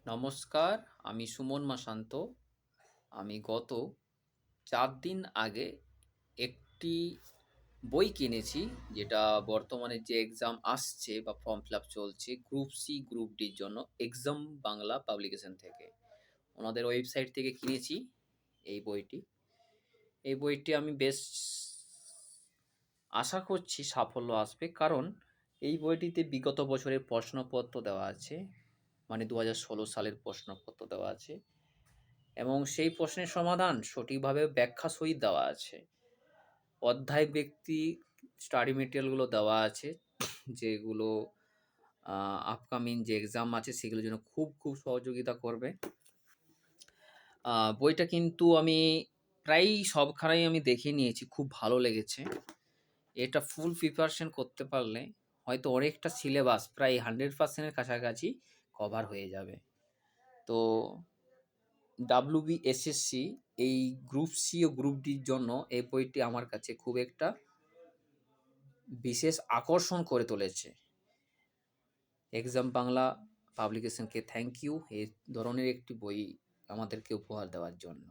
নমস্কার, আমি সুমন মাসান্ত। আমি গত ৪ দিন আগে একটি বই কিনেছি, যেটা বর্তমানে যে এক্সাম আসছে বা ফর্ম ফিল আপ চলছে গ্রুপ সি, গ্রুপ ডির জন্য এক্সাম বাংলা পাবলিকেশন থেকে। ওনাদের ওয়েবসাইট থেকে কিনেছি এই বইটি। এই বইটি আমি বেশ আশা করছি সাফল্য আসবে, কারণ এই বইটিতে বিগত বছরের প্রশ্নপত্র দেওয়া আছে, মানে ২০১৬ সালের প্রশ্নপত্র দেওয়া আছে এবং সেই প্রশ্নের সমাধান সঠিকভাবে ব্যাখ্যা সহিত দেওয়া আছে। অধ্যায় ব্যক্তি স্টাডি মেটেরিয়ালগুলো দেওয়া আছে, যেগুলো আপকামিং যে এক্সাম আছে সেগুলোর জন্য খুব সহযোগিতা করবে। বইটা কিন্তু আমি প্রায়ই সবখানেই আমি দেখে নিয়েছি, খুব ভালো লেগেছে। এটা ফুল প্রিপারেশন করতে পারলে হয়তো অনেকটা সিলেবাস প্রায় 100% এর কাছাকাছি কভার হয়ে যাবে। তো WBSSC এই গ্রুপ সি ও গ্রুপ ডির জন্য এই বইটি আমার কাছে খুব একটা বিশেষ আকর্ষণ করে তুলেছে। এক্সাম বাংলা পাবলিকেশনকে থ্যাংক ইউ এই ধরনের একটি বই আমাদেরকে উপহার দেওয়ার জন্য।